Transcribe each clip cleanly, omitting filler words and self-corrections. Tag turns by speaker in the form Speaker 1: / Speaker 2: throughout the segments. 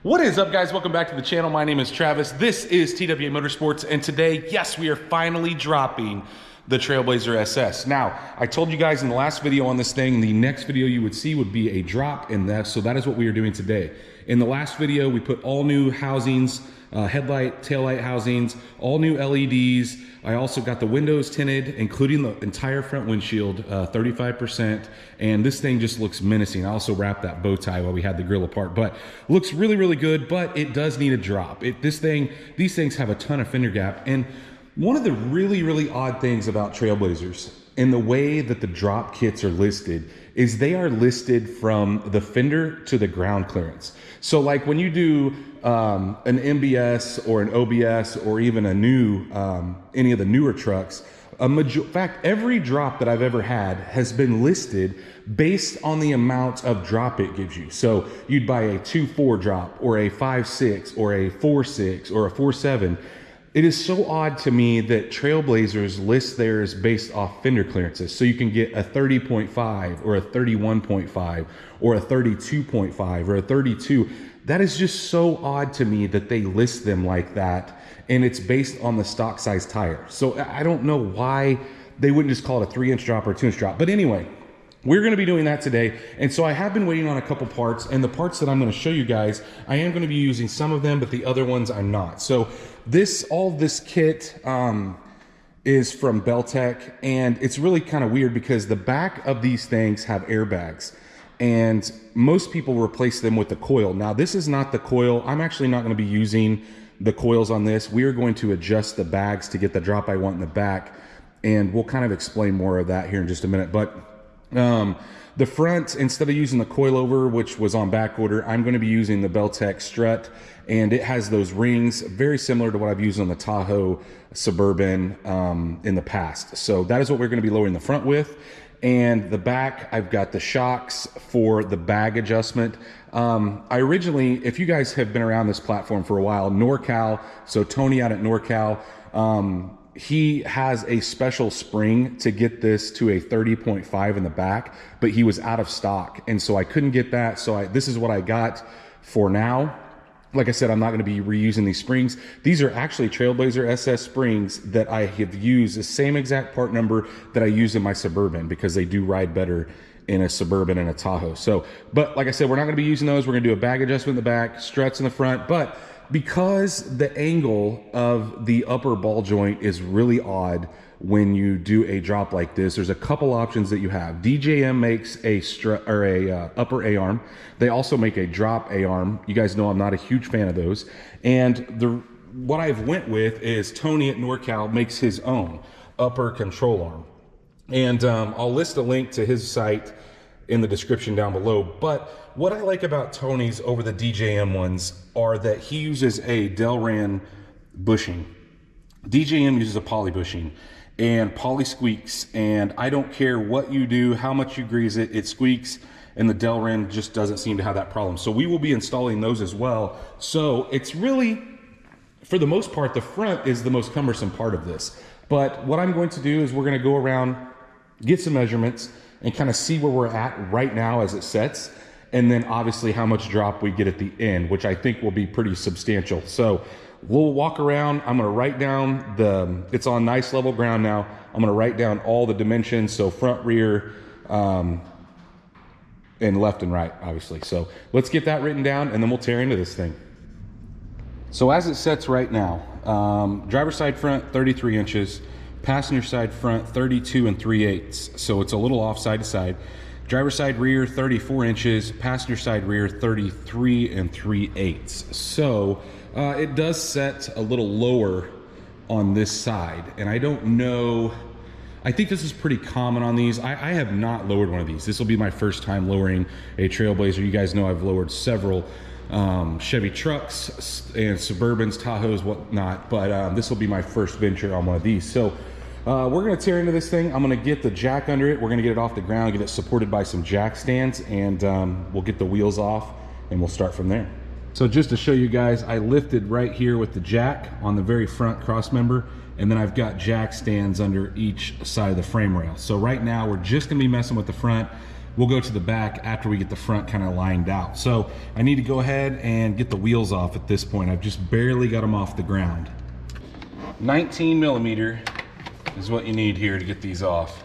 Speaker 1: What is up, guys? Welcome back to the channel. My name is Travis. This is TWA Motorsports, and today, yes, we are finally dropping the Trailblazer SS. Now, I told you guys in the last video on this thing, the next video you would see would be a drop in that, so that is what we are doing today. In the last video, we put all new housings, headlight, taillight housings, all new LEDs. I also got the windows tinted, including the entire front windshield, 35%, and this thing just looks menacing. I also wrapped that bow tie while we had the grill apart, but looks really, really good, but it does need a drop. These things have a ton of fender gap, and one of the really, really odd things about Trailblazers in the way that the drop kits are listed is they are listed from the fender to the ground clearance. So like when you do an MBS or an OBS or even a new, any of the newer trucks, in fact, every drop that I've ever had has been listed based on the amount of drop it gives you. So you'd buy a 2.4 drop or a 5.6 or a 4.6 or a 4.7. It is so odd to me that Trailblazers list theirs based off fender clearances. So you can get a 30.5 or a 31.5 or a 32.5 or a 32. That is just so odd to me that they list them like that, and it's based on the stock size tire. So I don't know why they wouldn't just call it a 3-inch drop or a 2-inch drop. But anyway, we're going to be doing that today. And so I have been waiting on a couple parts, and the parts that I'm going to show you guys, I am going to be using some of them, but the other ones I'm not. So all this kit is from Beltec, and it's really kind of weird because the back of these things have airbags, and most people replace them with the coil. Now, this is not the coil. I'm actually not going to be using the coils on this. We are going to adjust the bags to get the drop I want in the back, and we'll kind of explain more of that here in just a minute. But the front, instead of using the coilover, which was on back order, I'm going to be using the Beltec strut, and it has those rings very similar to what I've used on the Tahoe Suburban in the past. So that is what we're going to be lowering the front with. And the back, I've got the shocks for the bag adjustment. I originally, if you guys have been around this platform for a while, NorCal, so Tony out at NorCal, he has a special spring to get this to a 30.5 in the back, but he was out of stock, and so I couldn't get that. So this is what I got for now. Like I said, I'm not going to be reusing these springs. These are actually Trailblazer SS springs that I have used the same exact part number that I use in my Suburban, because they do ride better in a Suburban and a Tahoe. So, but like I said, we're not going to be using those. We're going to do a bag adjustment in the back, struts in the front, but because the angle of the upper ball joint is really odd when you do a drop like this, there's a couple options that you have. DJM makes a strut or a upper A-arm. They also make a drop A-arm. You guys know I'm not a huge fan of those. And what I've went with is Tony at NorCal makes his own upper control arm. And I'll list a link to his site in the description down below. But what I like about Tony's over the DJM ones are that he uses a Delran bushing. DJM uses a poly bushing, and poly squeaks, and I don't care what you do, how much you grease it, it squeaks, and the Delran just doesn't seem to have that problem. So we will be installing those as well. So it's really, for the most part, the front is the most cumbersome part of this. But what I'm going to do is we're going to go around, get some measurements, and kind of see where we're at right now as it sets, and then obviously how much drop we get at the end, which I think will be pretty substantial. So we'll walk around. I'm going to write down it's on nice level ground now. I'm going to write down all the dimensions, so front, rear, and left and right, obviously. So let's get that written down, and then we'll tear into this thing. So as it sets right now, driver's side front, 33 inches. Passenger side front, 32 3/8. So it's a little off side to side. Driver's side rear, 34 inches. Passenger side rear, 33 3/8. So it does set a little lower on this side. And I don't know, I think this is pretty common on these. I have not lowered one of these. This will be my first time lowering a Trailblazer. You guys know I've lowered several Chevy trucks and Suburbans, Tahoes, whatnot, but this will be my first venture on one of these. So we're going to tear into this thing. I'm going to get the jack under it. We're going to get it off the ground, get it supported by some jack stands, and we'll get the wheels off, and we'll start from there. So just to show you guys, I lifted right here with the jack on the very front cross member, and then I've got jack stands under each side of the frame rail. So right now we're just going to be messing with the front. we'll go to the back after we get the front kind of lined out. So I need to go ahead and get the wheels off at this point. I've just barely got them off the ground. 19 millimeter is what you need here to get these off.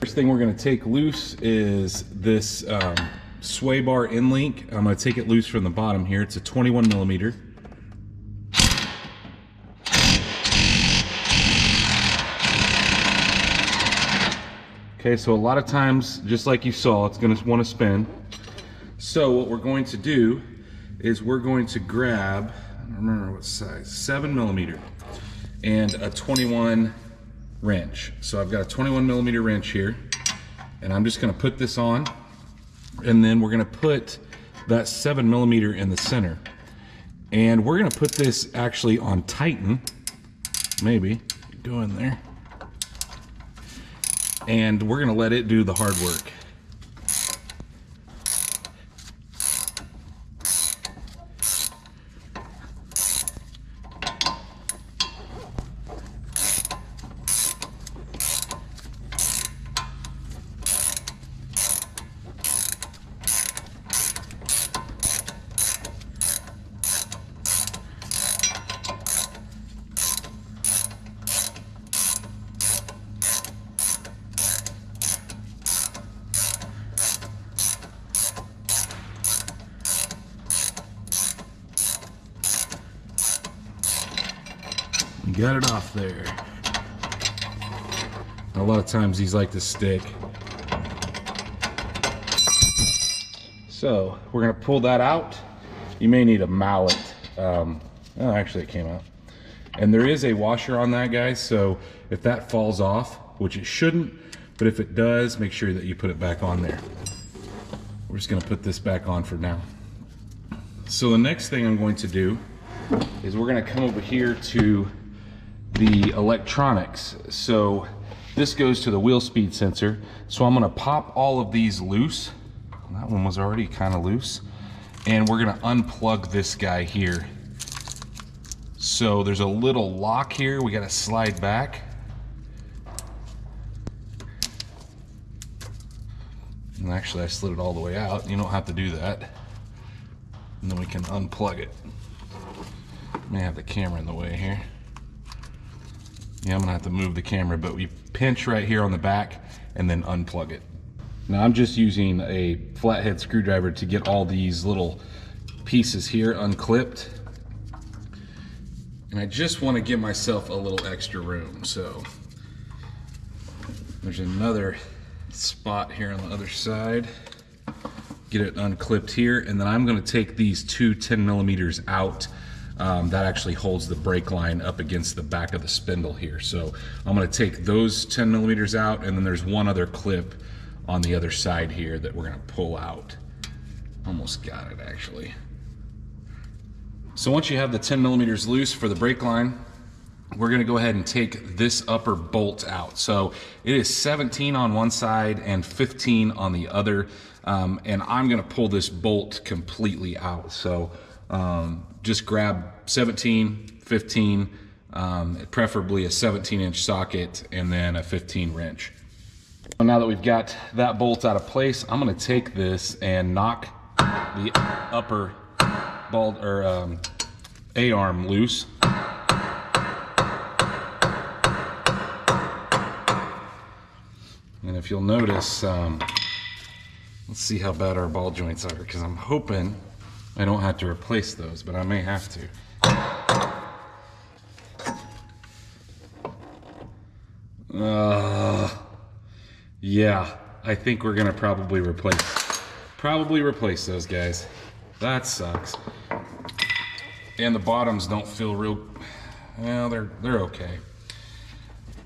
Speaker 1: First thing we're going to take loose is this sway bar end link. I'm going to take it loose from the bottom here. It's a 21 millimeter. Okay, so a lot of times, just like you saw, it's going to want to spin. So what we're going to do is we're going to grab, I don't remember what size, 7 millimeter and a 21 wrench. So I've got a 21 millimeter wrench here, and I'm just going to put this on, and then we're going to put that 7 millimeter in the center, and we're going to put this actually on tighten, maybe go in there, and we're going to let it do the hard work. Got it off there. A lot of times these like to stick. So we're gonna pull that out. You may need a mallet. Oh, actually it came out. And there is a washer on that, guys, so if that falls off, which it shouldn't, but if it does, make sure that you put it back on there. We're just gonna put this back on for now. So the next thing I'm going to do is we're gonna come over here to the electronics. So this goes to the wheel speed sensor. So I'm gonna pop all of these loose. That one was already kind of loose. And we're gonna unplug this guy here. So there's a little lock here. We gotta slide back. And actually I slid it all the way out. You don't have to do that. And then we can unplug it. May have the camera in the way here. Yeah, I'm gonna have to move the camera, but we pinch right here on the back and then unplug it. Now I'm just using a flathead screwdriver to get all these little pieces here unclipped. And I just want to give myself a little extra room. So there's another spot here on the other side. Get it unclipped here, and then I'm gonna take these two 10 millimeters out. That actually holds the brake line up against the back of the spindle here. So I'm gonna take those 10 millimeters out, and then there's one other clip on the other side here that we're gonna pull out. Almost got it actually. So once you have the 10 millimeters loose for the brake line, we're gonna go ahead and take this upper bolt out. So it is 17 on one side and 15 on the other. And I'm gonna pull this bolt completely out. So just grab 17, 15, preferably a 17-inch socket, and then a 15 wrench. Now that we've got that bolt out of place, I'm gonna take this and knock the upper ball or A-arm loose. And if you'll notice, let's see how bad our ball joints are, because I'm hoping I don't have to replace those, but I may have to. Yeah, I think we're gonna probably replace those guys. That sucks. And the bottoms don't feel real, well, they're okay.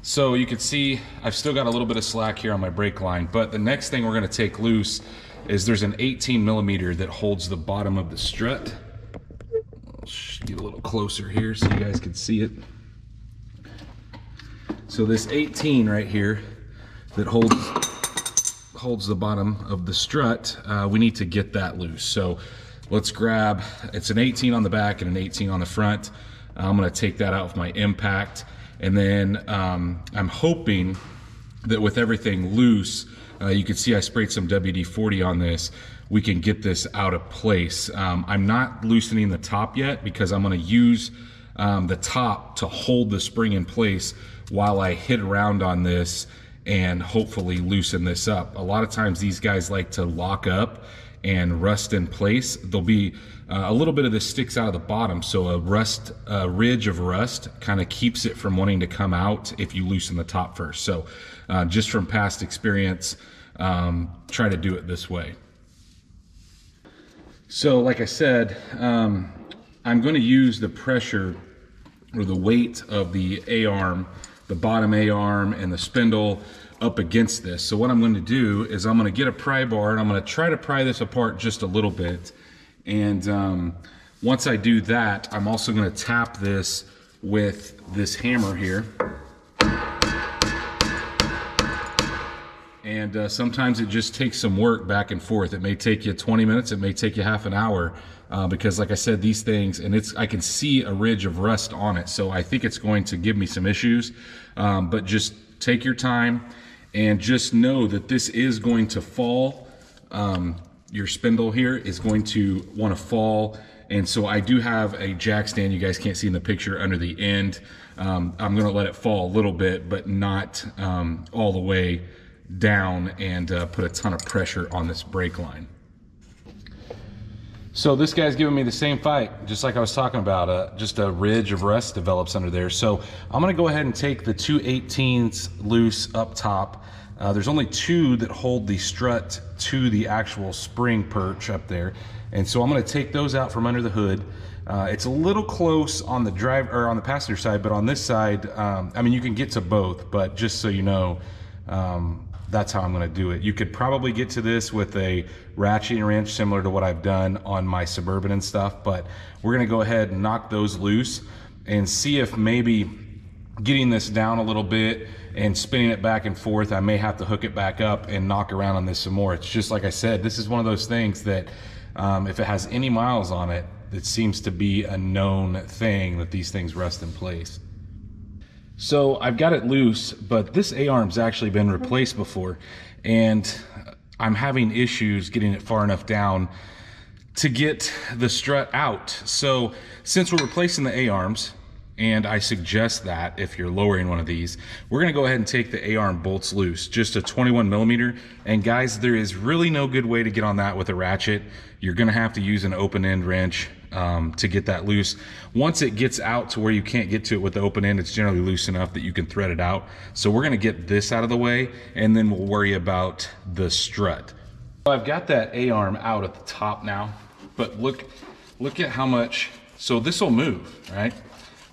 Speaker 1: So you can see I've still got a little bit of slack here on my brake line, but the next thing we're gonna take loose is there's an 18 millimeter that holds the bottom of the strut. I'll get a little closer here so you guys can see it. So this 18 right here that holds the bottom of the strut, we need to get that loose. So let's grab, it's an 18 on the back and an 18 on the front. I'm gonna take that out with my impact. And then I'm hoping that with everything loose, you can see I sprayed some WD-40 on this, we can get this out of place. I'm not loosening the top yet because I'm gonna use the top to hold the spring in place while I hit around on this and hopefully loosen this up. A lot of times these guys like to lock up and rust in place. There'll be a little bit of this sticks out of the bottom, so a ridge of rust kind of keeps it from wanting to come out if you loosen the top first. So just from past experience, try to do it this way. So like I said, I'm going to use the pressure or the weight of the A-arm, the bottom A-arm and the spindle up against this. So what I'm going to do is I'm going to get a pry bar and I'm going to try to pry this apart just a little bit. And once I do that, I'm also going to tap this with this hammer here. And sometimes it just takes some work back and forth. It may take you 20 minutes, it may take you half an hour, because like I said, these things, and I can see a ridge of rust on it. So I think it's going to give me some issues, but just take your time and just know that this is going to fall. Your spindle here is going to want to fall. And so I do have a jack stand, you guys can't see in the picture, under the end. I'm going to let it fall a little bit, but not all the way down, and put a ton of pressure on this brake line. So this guy's giving me the same fight, just like I was talking about. Just a ridge of rust develops under there. So I'm going to go ahead and take the two 18s loose up top. There's only two that hold the strut to the actual spring perch up there, and so I'm going to take those out from under the hood. It's a little close on the on the passenger side, but on this side, I mean, you can get to both, but just so you know, that's how I'm going to do it. You could probably get to this with a ratcheting wrench similar to what I've done on my Suburban and stuff, but we're going to go ahead and knock those loose and see if maybe getting this down a little bit and spinning it back and forth, I may have to hook it back up and knock around on this some more. It's just like I said, this is one of those things that if it has any miles on it, it seems to be a known thing that these things rust in place. So I've got it loose, but this A-arm's actually been replaced before, and I'm having issues getting it far enough down to get the strut out. So since we're replacing the A-arms, and I suggest that if you're lowering one of these, we're gonna go ahead and take the A-arm bolts loose, just a 21 millimeter. And guys, there is really no good way to get on that with a ratchet. You're gonna have to use an open end wrench to get that loose. Once it gets out to where you can't get to it with the open end, it's generally loose enough that you can thread it out. So we're gonna get this out of the way, and then we'll worry about the strut. So I've got that A-arm out at the top now, but look at how much, so this will move, right?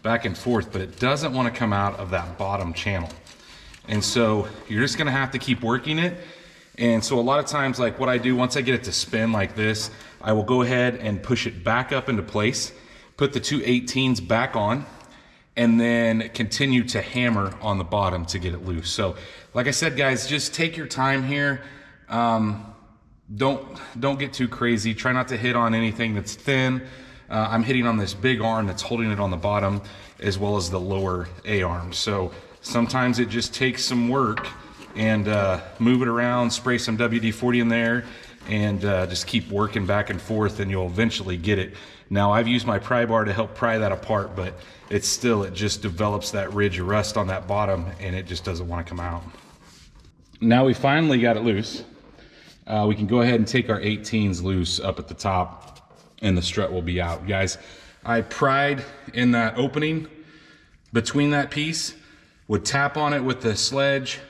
Speaker 1: Back and forth, but it doesn't want to come out of that bottom channel. And so you're just gonna have to keep working it. And so a lot of times, like what I do, once I get it to spin like this, I will go ahead and push it back up into place, put the two 18s back on, and then continue to hammer on the bottom to get it loose. So like I said, guys, just take your time here. Don't get too crazy. Try not to hit on anything that's thin. I'm hitting on this big arm that's holding it on the bottom, as well as the lower A-arm. So sometimes it just takes some work, and move it around, spray some WD-40 in there, and just keep working back and forth, and you'll eventually get it. Now I've used my pry bar to help pry that apart, but it just develops that ridge of rust on that bottom, and it just doesn't want to come out. Now we finally got it loose. We can go ahead and take our 18s loose up at the top, and the strut will be out. Guys, I pried in that opening between that piece, would tap on it with the sledge,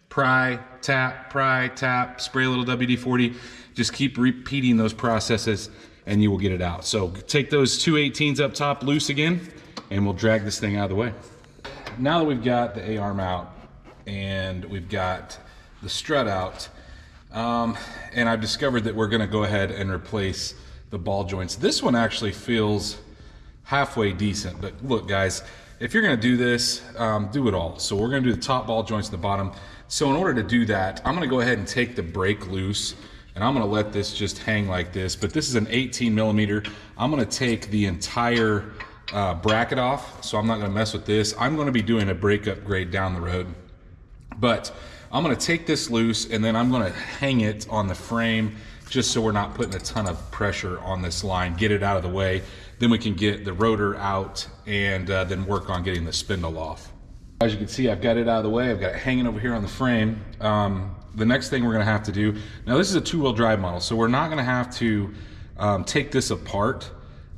Speaker 1: pry, tap, spray a little WD-40, just keep repeating those processes and you will get it out. So take those two 18s up top loose again, and we'll drag this thing out of the way. now that we've got the A-arm out and we've got the strut out, and I've discovered that we're gonna go ahead and replace the ball joints. This one actually feels halfway decent, but look guys, if you're gonna do this, do it all. So we're gonna do the top ball joints and the bottom. So in order to do that, I'm gonna go ahead and take the brake loose, and I'm gonna let this just hang like this, but this is an 18 millimeter. I'm gonna take the entire bracket off, so I'm not gonna mess with this. I'm gonna be doing a brake upgrade down the road, but I'm gonna take this loose and then I'm gonna hang it on the frame just so we're not putting a ton of pressure on this line, get it out of the way. Then we can get the rotor out and then work on getting the spindle off. As you can see, I've got it out of the way. I've got it hanging over here on the frame. The next thing we're gonna have to do, now this is a 2-wheel drive model, so we're not gonna have to take this apart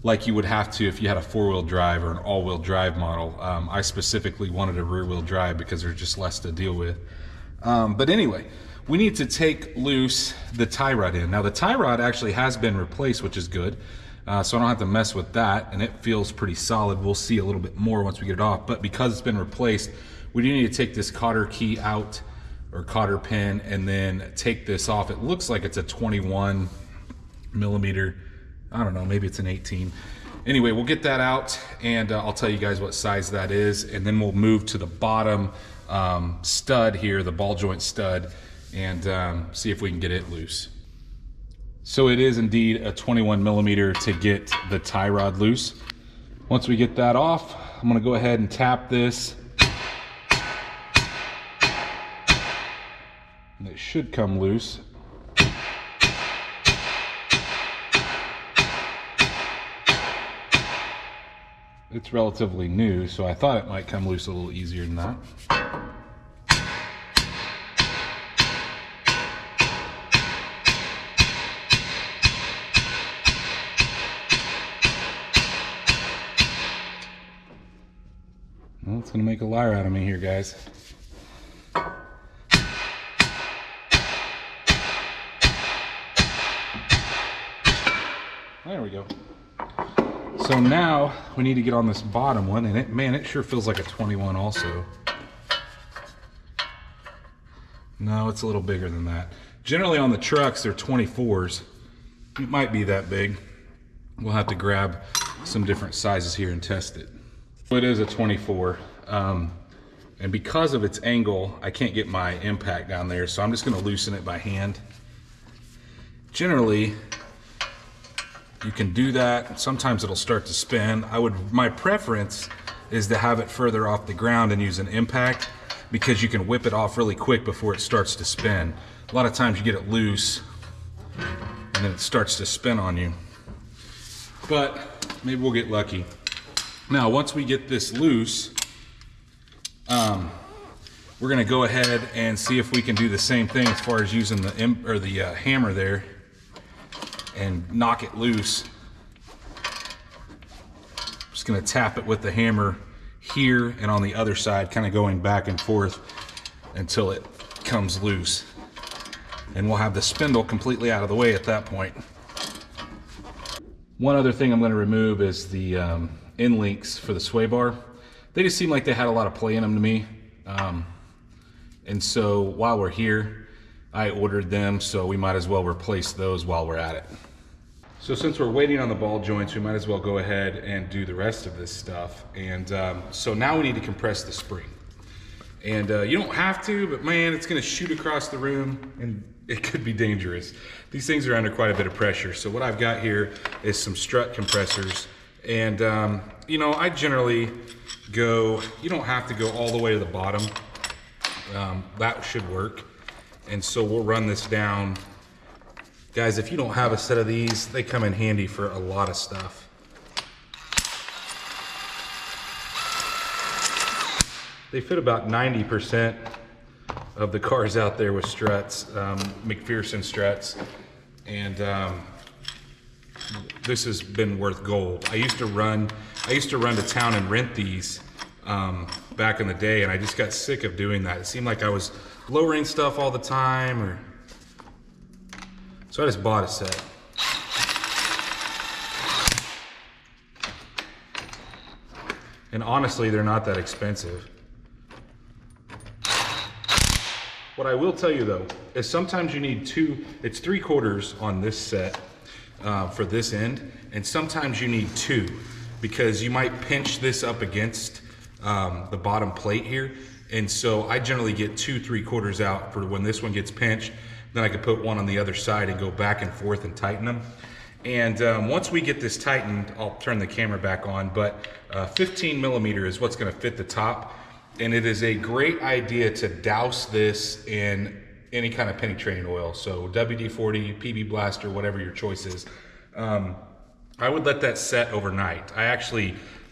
Speaker 1: like you would have to if you had a 4-wheel drive or an all-wheel drive model. I specifically wanted a rear-wheel drive because there's just less to deal with. But anyway, we need to take loose the tie rod in. Now the tie rod actually has been replaced, which is good. So I don't have to mess with that, and it feels pretty solid. We'll see a little bit more once we get it off, but because it's been replaced, we do need to take this cotter key out, or cotter pin, and then take this off. It looks like it's a 21 millimeter. I don't know, maybe it's an 18. Anyway, we'll get that out, and I'll tell you guys what size that is, and then we'll move to the bottom stud here, the ball joint stud, and see if we can get it loose. So it is indeed a 21 millimeter to get the tie rod loose. Once we get that off, I'm gonna go ahead and tap this. And it should come loose. It's relatively new, so I thought it might come loose a little easier than that. Well, it's gonna make a liar out of me here, guys. There we go. So now we need to get on this bottom one, and it sure feels like a 21 also. No, it's a little bigger than that. Generally on the trucks, they're 24s. It might be that big. We'll have to grab some different sizes here and test it. It is a 24, and because of its angle, I can't get my impact down there, so I'm just gonna loosen it by hand. Generally, you can do that. Sometimes it'll start to spin. My preference is to have it further off the ground and use an impact, because you can whip it off really quick before it starts to spin. A lot of times you get it loose and then it starts to spin on you. But maybe we'll get lucky. Now, once we get this loose, we're gonna go ahead and see if we can do the same thing as far as using the hammer there and knock it loose. Just gonna tap it with the hammer here and on the other side, kind of going back and forth until it comes loose. And we'll have the spindle completely out of the way at that point. One other thing I'm gonna remove is the end links for the sway bar. They just seem like they had a lot of play in them to me. And so while we're here, I ordered them, so we might as well replace those while we're at it. So since we're waiting on the ball joints, we might as well go ahead and do the rest of this stuff. And so now we need to compress the spring. And you don't have to, but man, it's gonna shoot across the room and it could be dangerous. These things are under quite a bit of pressure. So what I've got here is some strut compressors. And you know, I generally go, you don't have to go all the way to the bottom. That should work. And so we'll run this down. Guys, if you don't have a set of these, they come in handy for a lot of stuff. They fit about 90% of the cars out there with struts, McPherson struts. And this has been worth gold. I used to run to town and rent these back in the day, and I just got sick of doing that. It seemed like I was lowering stuff all the time, so I just bought a set. And honestly, they're not that expensive. What I will tell you though, is sometimes you need it's 3/4 on this set for this end, and sometimes you need 2 because you might pinch this up against the bottom plate here. And so I generally get 2 3/4 out for when this one gets pinched. Then I could put one on the other side and go back and forth and tighten them. And once we get this tightened, I'll turn the camera back on, but 15 millimeter is what's gonna fit the top. And it is a great idea to douse this in any kind of penetrating oil. So WD-40, PB Blaster, whatever your choice is. I would let that set overnight.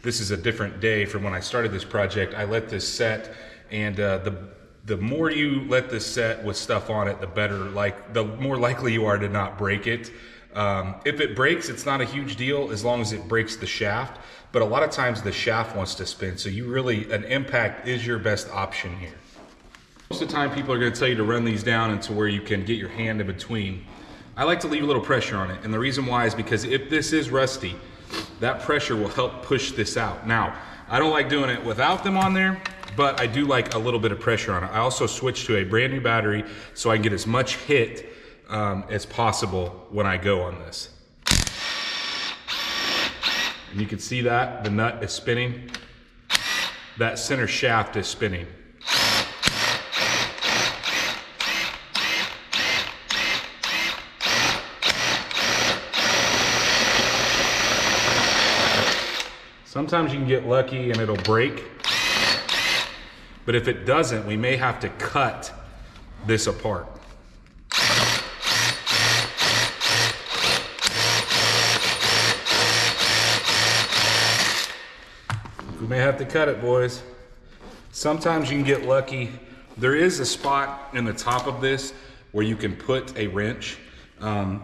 Speaker 1: This is a different day from when I started this project. I let this set, and the more you let this set with stuff on it, the better, the more likely you are to not break it. If it breaks, it's not a huge deal as long as it breaks the shaft, but a lot of times the shaft wants to spin, so an impact is your best option here. Most of the time people are gonna tell you to run these down into where you can get your hand in between. I like to leave a little pressure on it, and the reason why is because if this is rusty, that pressure will help push this out. Now, I don't like doing it without them on there, but I do like a little bit of pressure on it. I also switched to a brand new battery so I can get as much hit as possible when I go on this. And you can see that the nut is spinning. That center shaft is spinning. Sometimes you can get lucky and it'll break, but if it doesn't, we may have to cut this apart. We may have to cut it, boys. Sometimes you can get lucky. There is a spot in the top of this where you can put a wrench.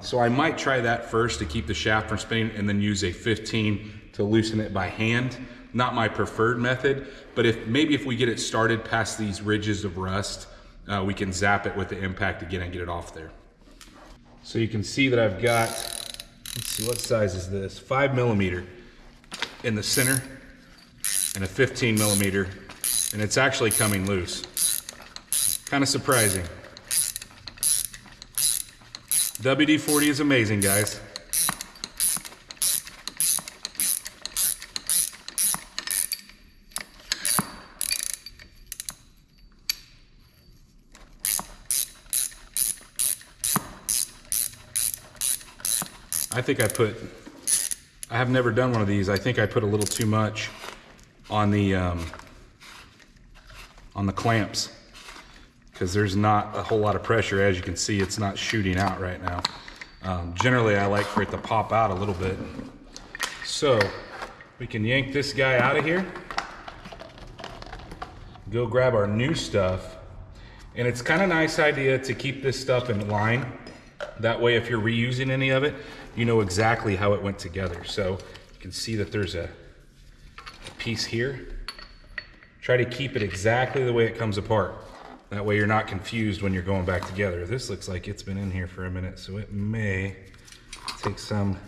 Speaker 1: So I might try that first to keep the shaft from spinning, and then use a 15 to loosen it by hand. Not my preferred method, but maybe if we get it started past these ridges of rust, we can zap it with the impact again and get it off there. So you can see that I've got, let's see, what size is this? 5 millimeter in the center and a 15 millimeter, and it's actually coming loose. Kind of surprising. WD-40 is amazing, guys. I have never done one of these. I think I put a little too much on the clamps, because there's not a whole lot of pressure. As you can see, it's not shooting out right now. Generally, I like for it to pop out a little bit. So we can yank this guy out of here, go grab our new stuff. And it's kind of a nice idea to keep this stuff in line. That way, if you're reusing any of it, you know exactly how it went together. So you can see that there's a piece here. Try to keep it exactly the way it comes apart. That way you're not confused when you're going back together. This looks like it's been in here for a minute, so it may take some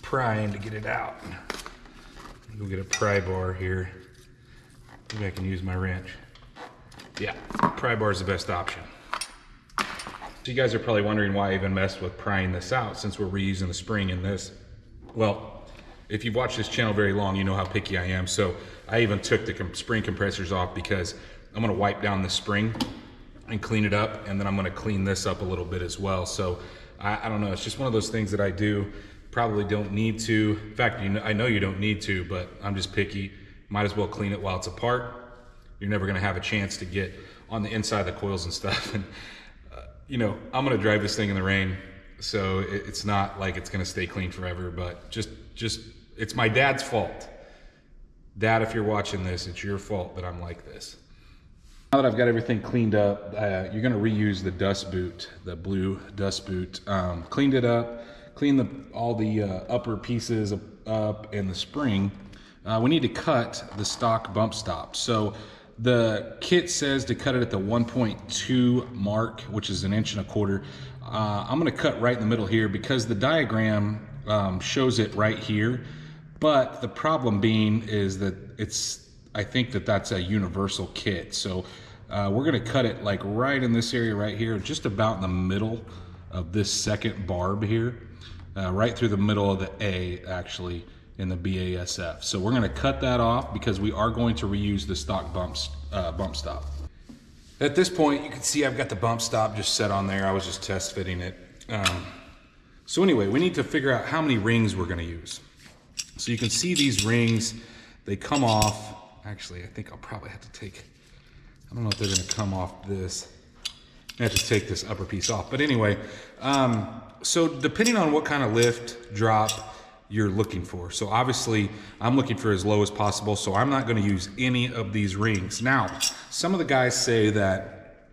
Speaker 1: prying to get it out. Go get a pry bar here. Maybe I can use my wrench. Yeah, pry bar is the best option. So you guys are probably wondering why I even messed with prying this out since we're reusing the spring in this. Well, if you've watched this channel very long, you know how picky I am. So I even took the spring compressors off because I'm gonna wipe down the spring and clean it up, and then I'm gonna clean this up a little bit as well. So I don't know, it's just one of those things that I do. Probably don't need to. In fact, I know you don't need to, but I'm just picky. Might as well clean it while it's apart. You're never gonna have a chance to get on the inside of the coils and stuff. And you know, I'm gonna drive this thing in the rain, so it's not like it's gonna stay clean forever, but just it's my dad's fault. Dad, if you're watching this, it's your fault that I'm like this. Now that I've got everything cleaned up, you're gonna reuse the dust boot, the blue dust boot. Cleaned it up, cleaned all the upper pieces up and the spring. We need to cut the stock bump stop. So the kit says to cut it at the 1.2 mark, which is 1.25 inches. I'm gonna cut right in the middle here because the diagram shows it right here. But the problem being is that I think that that's a universal kit. So we're gonna cut it like right in this area right here, just about in the middle of this second barb here, right through the middle of the A actually in the BASF. So we're gonna cut that off because we are going to reuse the stock bump stop. At this point, you can see I've got the bump stop just set on there. I was just test fitting it. So anyway, we need to figure out how many rings we're gonna use. So you can see these rings, they come off. Actually, I think I'll probably have to take, I don't know if they're gonna come off this. I have to take this upper piece off. But anyway, so depending on what kind of lift, drop you're looking for. So obviously, I'm looking for as low as possible, so I'm not gonna use any of these rings. Now, some of the guys say that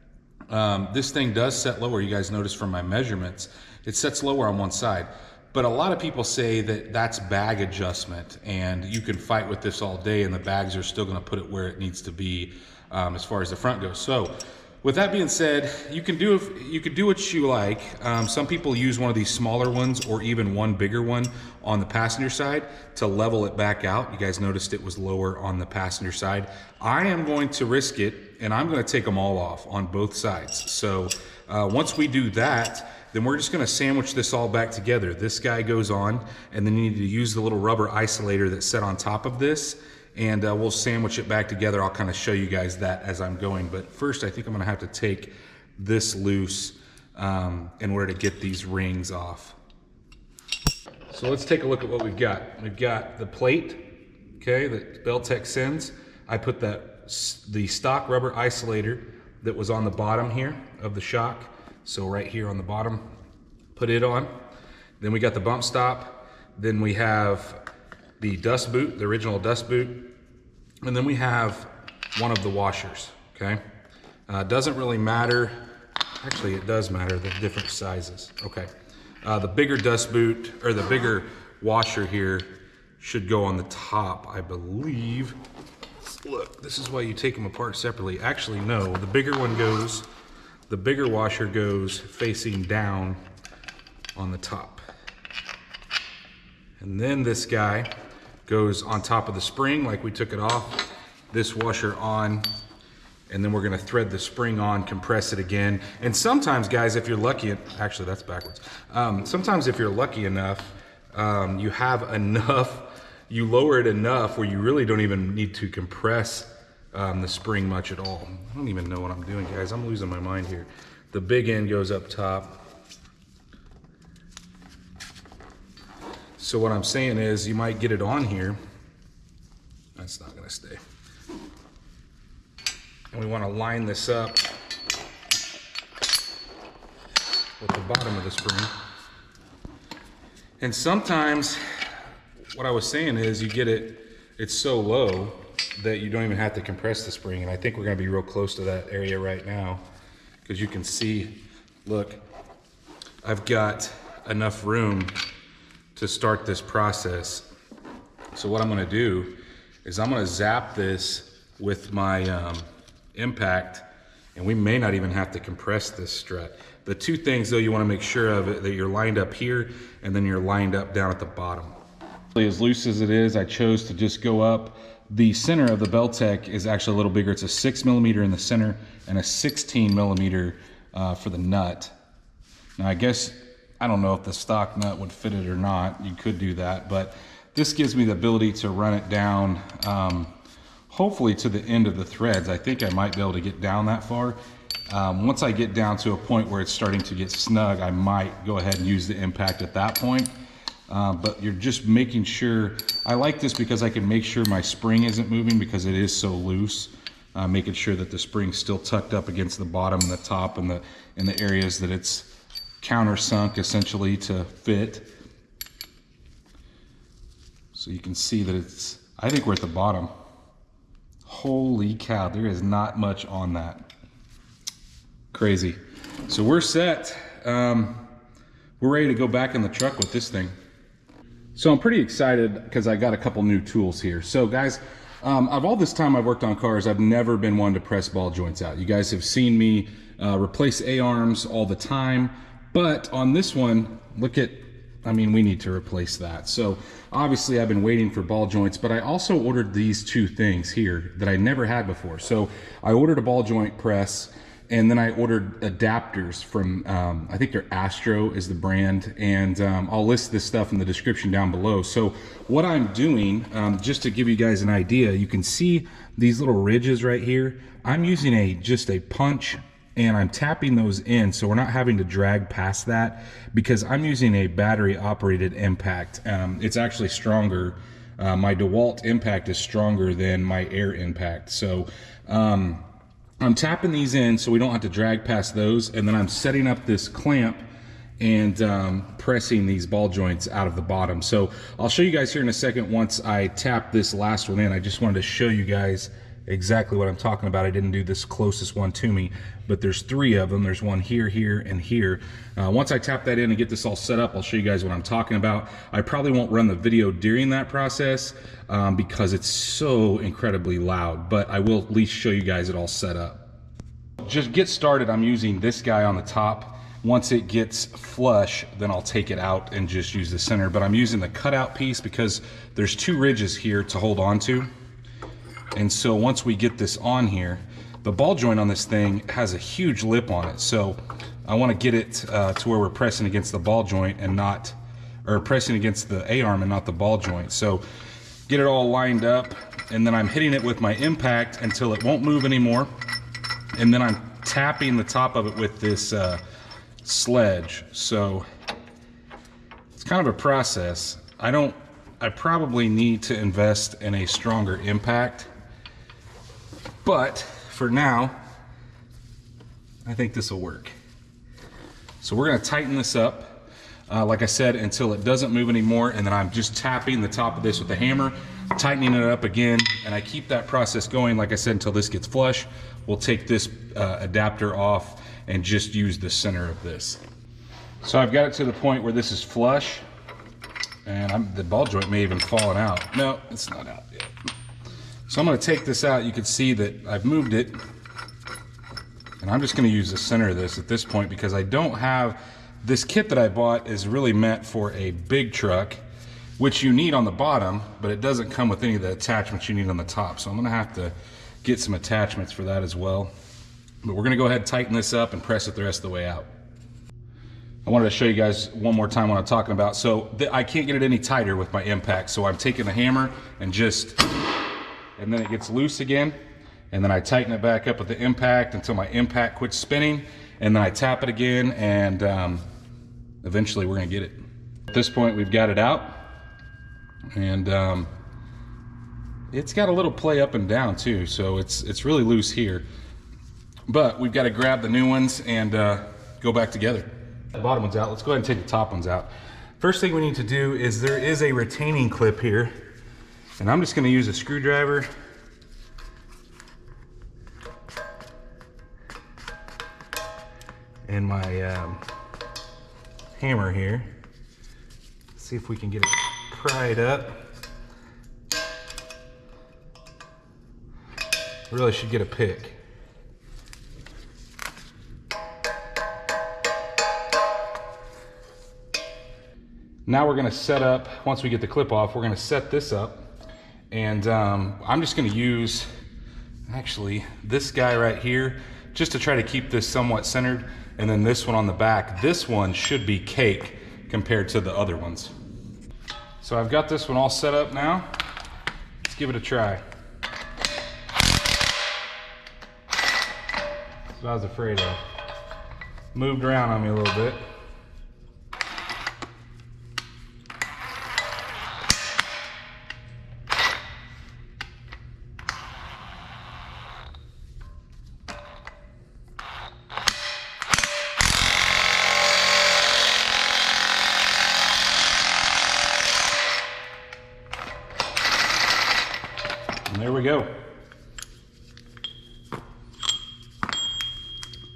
Speaker 1: this thing does set lower. You guys notice from my measurements, it sets lower on one side. But a lot of people say that that's bag adjustment, and you can fight with this all day and the bags are still gonna put it where it needs to be as far as the front goes. So with that being said, you can do what you like. Some people use one of these smaller ones or even one bigger one on the passenger side to level it back out. You guys noticed it was lower on the passenger side. I am going to risk it, and I'm gonna take them all off on both sides. So once we do that, then we're just gonna sandwich this all back together. This guy goes on, and then you need to use the little rubber isolator that's set on top of this, and we'll sandwich it back together. I'll kind of show you guys that as I'm going. But first, I think I'm gonna have to take this loose in order to get these rings off. So let's take a look at what we've got. We've got the plate, okay, that Beltec sends. I put the stock rubber isolator that was on the bottom here of the shock. So right here on the bottom, put it on. Then we got the bump stop. Then we have the dust boot, the original dust boot. And then we have one of the washers, okay? Doesn't really matter. Actually, it does matter, the different sizes. Okay. The bigger dust boot, or the bigger washer here, should go on the top, I believe. Look, this is why you take them apart separately. Actually, no, the bigger one goes, the bigger washer goes facing down on the top. And then this guy goes on top of the spring, like we took it off, this washer on, and then we're gonna thread the spring on, compress it again. And sometimes, guys, if you're lucky, actually that's backwards. Sometimes if you're lucky enough, you have enough, you lower it enough where you really don't even need to compress the spring much at all. I don't even know what I'm doing, guys. I'm losing my mind here. The big end goes up top. So what I'm saying is you might get it on here. That's not gonna stay. And we wanna line this up with the bottom of the spring. And sometimes what I was saying is you get it, it's so low that you don't even have to compress the spring. And I think we're gonna be real close to that area right now, because you can see, look, I've got enough room to start this process. So what I'm gonna do is I'm gonna zap this with my impact, and we may not even have to compress this strut. The two things though you wanna make sure of it, that you're lined up here and then you're lined up down at the bottom. As loose as it is, I chose to just go up. The center of the Beltec is actually a little bigger. It's a 6mm in the center and a 16mm for the nut. Now I guess, I don't know if the stock nut would fit it or not. You could do that, but this gives me the ability to run it down, hopefully to the end of the threads. I think I might be able to get down that far. Once I get down to a point where it's starting to get snug, I might go ahead and use the impact at that point. But you're just making sure, I like this because I can make sure my spring isn't moving because it is so loose. Making sure that the spring's still tucked up against the bottom and the top and in the areas that it's countersunk essentially to fit. So you can see that it's, I think we're at the bottom. Holy cow, there is not much on that. Crazy. So we're set. We're ready to go back in the truck with this thing. So I'm pretty excited because I got a couple new tools here. So guys, of all this time I've worked on cars, I've never been one to press ball joints out. You guys have seen me replace A-arms all the time, but on this one, look at I mean, we need to replace that. So obviously I've been waiting for ball joints, but I also ordered these two things here that I never had before. So I ordered a ball joint press, and then I ordered adapters from, I think they're Astro is the brand, and I'll list this stuff in the description down below. So what I'm doing, just to give you guys an idea, you can see these little ridges right here. I'm using just a punch, and I'm tapping those in so we're not having to drag past that, because I'm using a battery operated impact. It's actually stronger. My DeWalt impact is stronger than my air impact. So I'm tapping these in so we don't have to drag past those, and then I'm setting up this clamp and pressing these ball joints out of the bottom. So I'll show you guys here in a second once I tap this last one in. I just wanted to show you guys exactly what I'm talking about. I didn't do this closest one to me, but there's three of them. There's one here, here, and here. Once I tap that in and get this all set up, I'll show you guys what I'm talking about. I probably won't run the video during that process because it's so incredibly loud, but I will at least show you guys it all set up. Just get started, I'm using this guy on the top. Once it gets flush, then I'll take it out and just use the center, but I'm using the cutout piece because there's two ridges here to hold on to. And so once we get this on here, the ball joint on this thing has a huge lip on it. So I want to get it to where we're pressing against the ball joint and not, or pressing against the A-arm and not the ball joint. So get it all lined up, and then I'm hitting it with my impact until it won't move anymore. And then I'm tapping the top of it with this sledge. So it's kind of a process. I probably need to invest in a stronger impact, but for now, I think this will work. So we're gonna tighten this up, like I said, until it doesn't move anymore, and then I'm just tapping the top of this with the hammer, tightening it up again, and I keep that process going, like I said, until this gets flush. We'll take this adapter off and just use the center of this. So I've got it to the point where this is flush, and the ball joint may even fallen out. No, it's not out yet. So I'm going to take this out. You can see that I've moved it, and I'm just going to use the center of this at this point because I don't have, this kit that I bought is really meant for a big truck, which you need on the bottom, but it doesn't come with any of the attachments you need on the top. So I'm going to have to get some attachments for that as well. But we're going to go ahead and tighten this up and press it the rest of the way out. I wanted to show you guys one more time what I'm talking about. So I can't get it any tighter with my impact. So I'm taking the hammer and and then it gets loose again. And then I tighten it back up with the impact until my impact quits spinning. And then I tap it again, and eventually we're gonna get it. At this point, we've got it out. And it's got a little play up and down too. So it's really loose here. But we've got to grab the new ones and go back together. The bottom one's out. Let's go ahead and take the top ones out. First thing we need to do is there is a retaining clip here, and I'm just going to use a screwdriver and my hammer here. See if we can get it pried up. Really should get a pick. Now we're going to set up, once we get the clip off, we're going to set this up, and I'm just going to use actually this guy right here just to try to keep this somewhat centered, and then this one on the back. This one should be cake compared to the other ones. So I've got this one all set up now. Let's give it a try. That's what I was afraid of. Moved around on me a little bit. And there we go.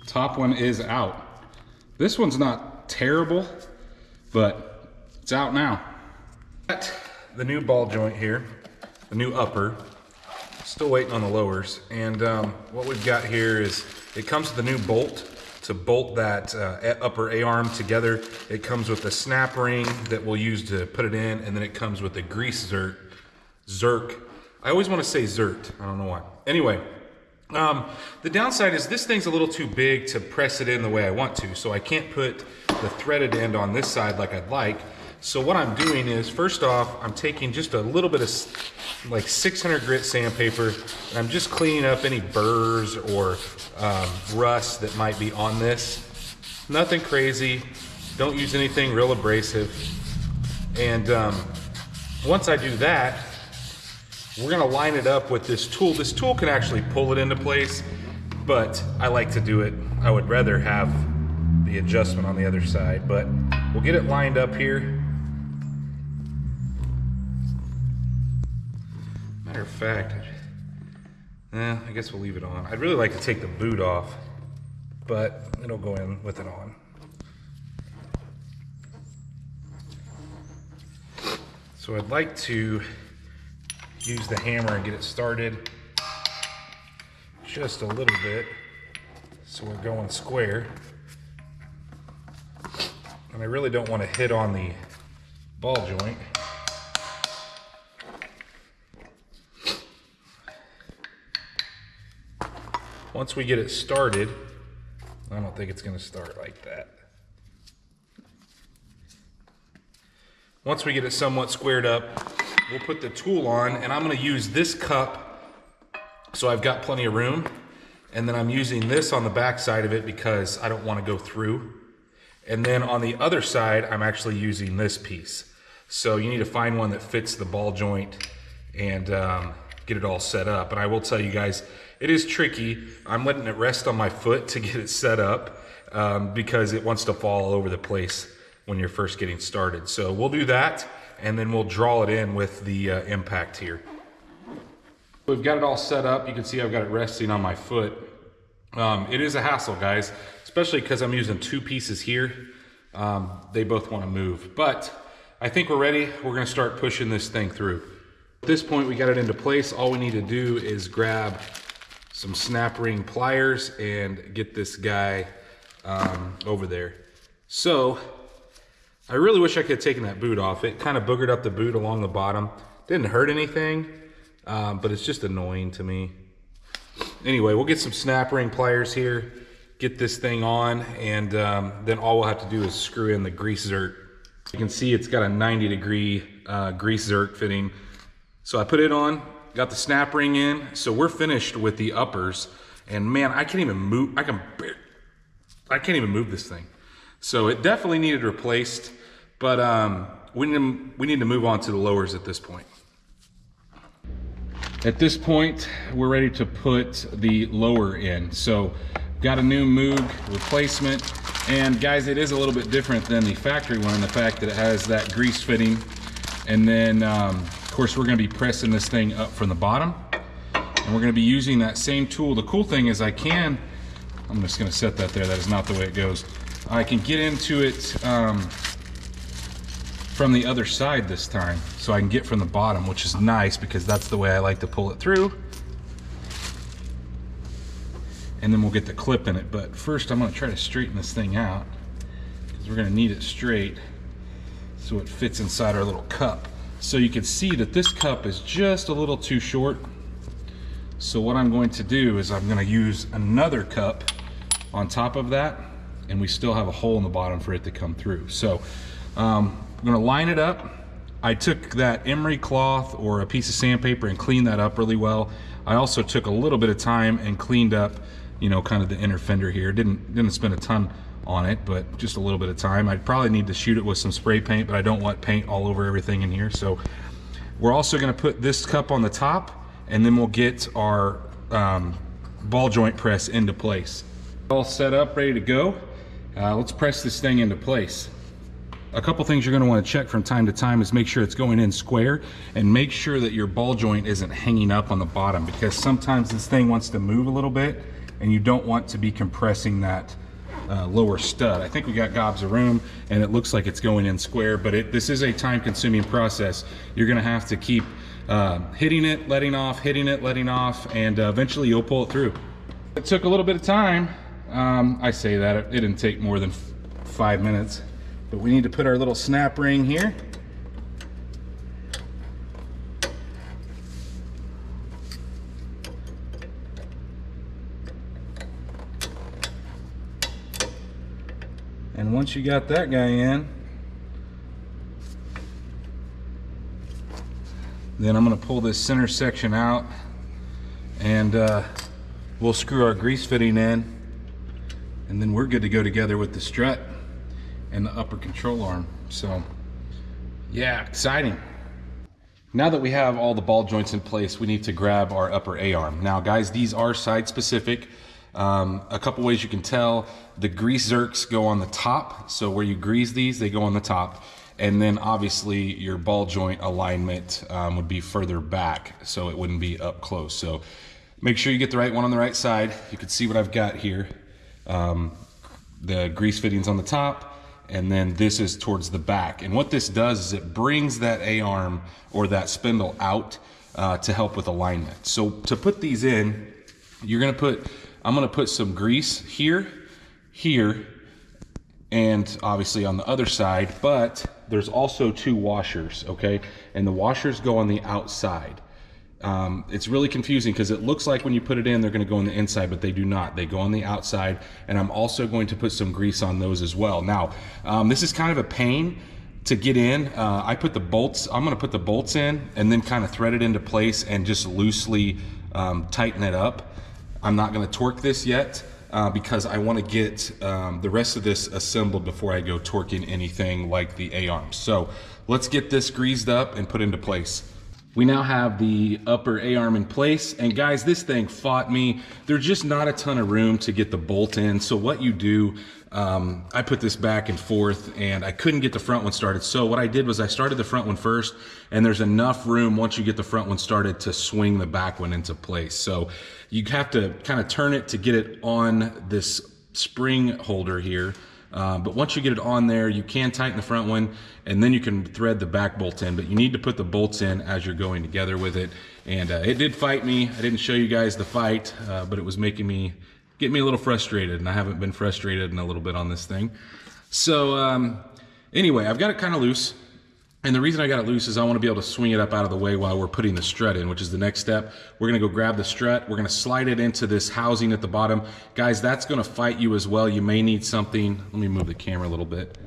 Speaker 1: Top one is out. This one's not terrible, but it's out now. Got the new ball joint here, the new upper. Still waiting on the lowers. And what we've got here is, it comes with a new bolt to bolt that upper A-arm together. It comes with a snap ring that we'll use to put it in, and then it comes with a grease zerk. I always want to say zert, I don't know why. Anyway, the downside is this thing's a little too big to press it in the way I want to, so I can't put the threaded end on this side like I'd like. So what I'm doing is, first off, I'm taking just a little bit of like 600 grit sandpaper, and I'm just cleaning up any burrs or rust that might be on this. Nothing crazy, don't use anything real abrasive. And once I do that, we're gonna line it up with this tool. This tool can actually pull it into place, but I like to do it. I would rather have the adjustment on the other side, but we'll get it lined up here. Matter of fact, I guess we'll leave it on. I'd really like to take the boot off, but it'll go in with it on. So I'd like to use the hammer and get it started just a little bit so we're going square. And I really don't want to hit on the ball joint. Once we get it started, I don't think it's going to start like that. Once we get it somewhat squared up, we'll put the tool on, and I'm going to use this cup so I've got plenty of room. And then I'm using this on the back side of it because I don't want to go through. And then on the other side, I'm actually using this piece. So you need to find one that fits the ball joint and get it all set up. And I will tell you guys, it is tricky. I'm letting it rest on my foot to get it set up because it wants to fall all over the place when you're first getting started. So we'll do that, and then we'll draw it in with the impact here. We've got it all set up. You can see I've got it resting on my foot. It is a hassle, guys, especially because I'm using two pieces here. They both want to move, but I think we're ready. We're going to start pushing this thing through. At this point, we got it into place. All we need to do is grab some snap ring pliers and get this guy over there. So I really wish I could have taken that boot off. It kind of boogered up the boot along the bottom. Didn't hurt anything, but it's just annoying to me. Anyway, we'll get some snap ring pliers here, get this thing on, and then all we'll have to do is screw in the grease zerk. You can see it's got a 90-degree grease zerk fitting. So I put it on, got the snap ring in, so we're finished with the uppers. And man, I can't even move. I can't even move this thing. So it definitely needed replaced, but we need to move on to the lowers at this point. At this point, we're ready to put the lower in. So got a new Moog replacement, and guys, it is a little bit different than the factory one in the fact that it has that grease fitting. And then of course we're going to be pressing this thing up from the bottom, and we're going to be using that same tool. The cool thing is I'm just going to set that there. That is not the way it goes. I can get into it from the other side this time, so I can get from the bottom, which is nice because that's the way I like to pull it through. And then we'll get the clip in it. But first I'm going to try to straighten this thing out because we're going to need it straight so it fits inside our little cup. So you can see that this cup is just a little too short. So what I'm going to do is I'm going to use another cup on top of that, and we still have a hole in the bottom for it to come through. So I'm going to line it up. I took that emery cloth or a piece of sandpaper and cleaned that up really well. I also took a little bit of time and cleaned up, you know, kind of the inner fender here. Didn't spend a ton on it, but just a little bit of time. I'd probably need to shoot it with some spray paint, but I don't want paint all over everything in here. So we're also going to put this cup on the top, and then we'll get our ball joint press into place. All set up, ready to go. Let's press this thing into place. A couple things you're going to want to check from time to time is make sure it's going in square, and make sure that your ball joint isn't hanging up on the bottom, because sometimes this thing wants to move a little bit and you don't want to be compressing that lower stud. I think we got gobs of room and it looks like it's going in square, but this is a time-consuming process. You're going to have to keep hitting it, letting off, hitting it, letting off, and eventually you'll pull it through. It took a little bit of time. I say that, it didn't take more than 5 minutes. But we need to put our little snap ring here. And once you got that guy in, then I'm going to pull this center section out, and we'll screw our grease fitting in, and then we're good to go together with the strut and the upper control arm. So yeah, exciting. Now that we have all the ball joints in place, we need to grab our upper A-arm. Now guys, these are side specific. A couple ways you can tell: the grease zerks go on the top, so where you grease these, they go on the top. And then obviously your ball joint alignment would be further back, so it wouldn't be up close. So make sure you get the right one on the right side. You can see what I've got here. The grease fittings on the top, and then this is towards the back. And what this does is it brings that A-arm or that spindle out to help with alignment. So to put these in, I'm gonna put some grease here, and obviously on the other side, but there's also 2 washers, okay? And the washers go on the outside. It's really confusing because it looks like when you put it in, they're gonna go on the inside, but they do not. They go on the outside, and I'm also going to put some grease on those as well. Now, this is kind of a pain to get in. I'm gonna put the bolts in and then kind of thread it into place and just loosely tighten it up. I'm not gonna torque this yet. Because I want to get the rest of this assembled before I go torquing anything like the A-arms. So let's get this greased up and put into place. We now have the upper A-arm in place, and guys, this thing fought me. There's just not a ton of room to get the bolt in. So what you do, I put this back and forth, and I couldn't get the front one started. So what I did was I started the front one first, and there's enough room once you get the front one started to swing the back one into place. So you have to kind of turn it to get it on this spring holder here. But once you get it on there, you can tighten the front one, and then you can thread the back bolt in. But you need to put the bolts in as you're going together with it. And it did fight me. I didn't show you guys the fight, but it was getting me a little frustrated, and I haven't been frustrated in a little bit on this thing. So anyway, I've got it kind of loose. And the reason I got it loose is I want to be able to swing it up out of the way while we're putting the strut in, which is the next step. We're going to go grab the strut. We're going to slide it into this housing at the bottom. Guys, that's going to fight you as well. You may need something. Let me move the camera a little bit.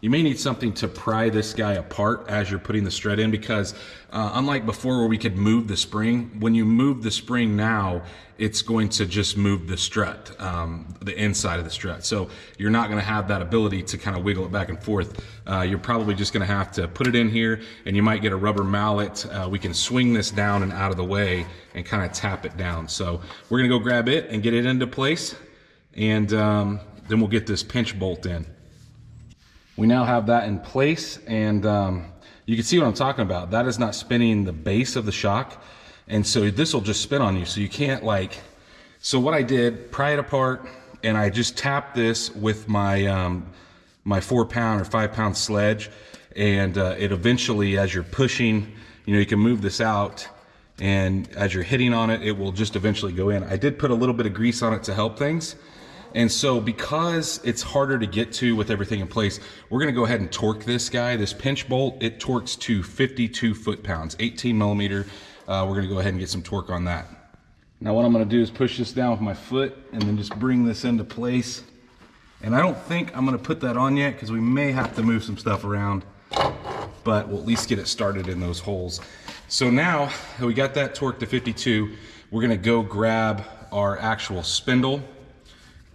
Speaker 1: You may need something to pry this guy apart as you're putting the strut in, because unlike before where we could move the spring, when you move the spring now, it's going to just move the strut, the inside of the strut. So you're not going to have that ability to kind of wiggle it back and forth. You're probably just going to have to put it in here, and you might get a rubber mallet. We can swing this down and out of the way and kind of tap it down. So we're going to go grab it and get it into place, and then we'll get this pinch bolt in. We now have that in place, and you can see what I'm talking about. That is not spinning the base of the shock, and so this will just spin on you. So you can't so what I did, pry it apart, and I just tapped this with my my 4-pound or 5-pound sledge, and it eventually, as you're pushing, you can move this out, and as you're hitting on it, it will just eventually go in. I did put a little bit of grease on it to help things. And so because it's harder to get to with everything in place, we're gonna go ahead and torque this guy. This pinch bolt, it torques to 52 foot-pounds, 18 millimeter. We're gonna go ahead and get some torque on that. Now what I'm gonna do is push this down with my foot and then just bring this into place. And I don't think I'm gonna put that on yet because we may have to move some stuff around, but we'll at least get it started in those holes. So now that we got that torqued to 52, we're gonna go grab our actual spindle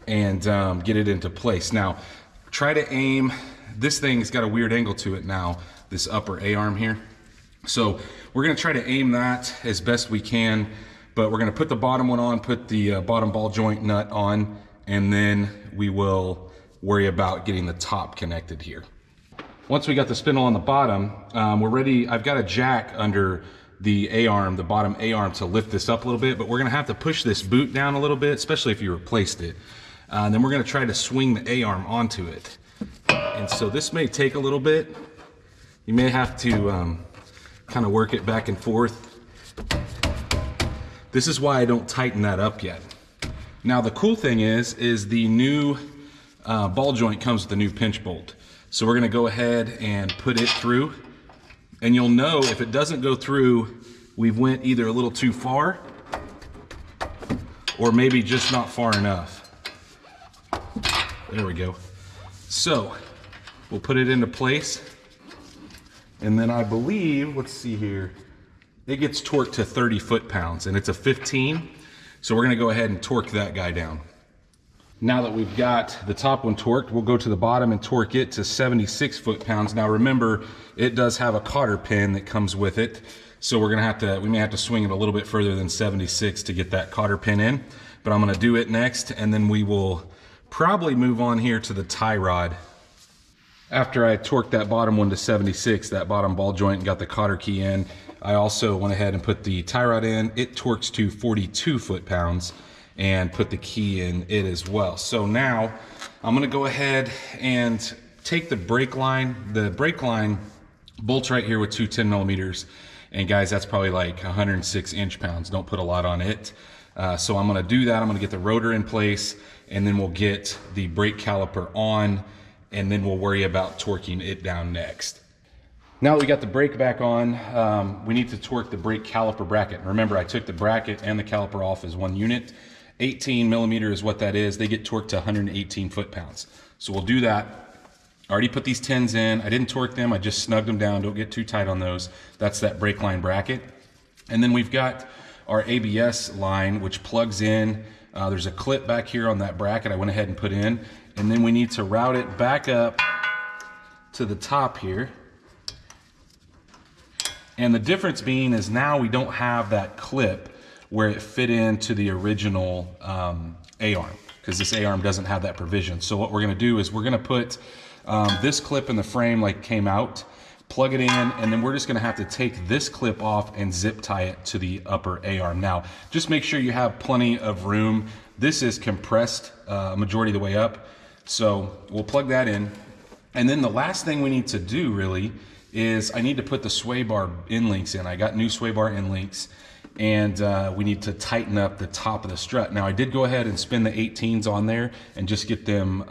Speaker 1: and get it into place. Now, try to aim, this thing's got a weird angle to it now, this upper A-arm here. So we're gonna try to aim that as best we can, but we're gonna put the bottom one on, put the bottom ball joint nut on, and then we will worry about getting the top connected here. Once we got the spindle on the bottom, we're ready. I've got a jack under the A-arm, the bottom A-arm, to lift this up a little bit, but we're gonna have to push this boot down a little bit, especially if you replaced it. And then we're gonna try to swing the A-arm onto it. And so this may take a little bit. You may have to kind of work it back and forth. This is why I don't tighten that up yet. Now the cool thing is the new ball joint comes with a new pinch bolt. So we're gonna go ahead and put it through, and you'll know if it doesn't go through, we've went either a little too far or maybe just not far enough. There we go. So we'll put it into place, and then I believe, let's see here, it gets torqued to 30 foot-pounds, and it's a 15. So we're gonna go ahead and torque that guy down. Now that we've got the top one torqued, we'll go to the bottom and torque it to 76 foot-pounds. Now remember, it does have a cotter pin that comes with it. So we may have to swing it a little bit further than 76 to get that cotter pin in. But I'm gonna do it next, and then we will probably move on here to the tie rod. After I torqued that bottom one to 76, that bottom ball joint, and got the cotter key in, I also went ahead and put the tie rod in. It torques to 42 foot-pounds, and put the key in it as well. So now I'm gonna go ahead and take the brake line. The brake line bolts right here with two 10 millimeters. And guys, that's probably like 106 inch-pounds. Don't put a lot on it. So I'm gonna do that. I'm gonna get the rotor in place, and then we'll get the brake caliper on, and then we'll worry about torquing it down next. Now that we got the brake back on, we need to torque the brake caliper bracket. Remember, I took the bracket and the caliper off as one unit. 18 millimeter is what that is. They get torqued to 118 foot-pounds. So we'll do that. I already put these 10s in. I didn't torque them, I just snugged them down. Don't get too tight on those. That's that brake line bracket. And then we've got our ABS line, which plugs in. There's a clip back here on that bracket I went ahead and put in. And then we need to route it back up to the top here. And the difference being is now we don't have that clip where it fit into the original A-arm, because this A-arm doesn't have that provision. So what we're gonna do is we're gonna put this clip in the frame like it came out, plug it in, and then we're just gonna have to take this clip off and zip tie it to the upper A-arm. Now, just make sure you have plenty of room. This is compressed majority of the way up. So we'll plug that in. And then the last thing we need to do really is I need to put the sway bar end links in. I got new sway bar end links, and we need to tighten up the top of the strut. Now I did go ahead and spin the 18s on there and just get them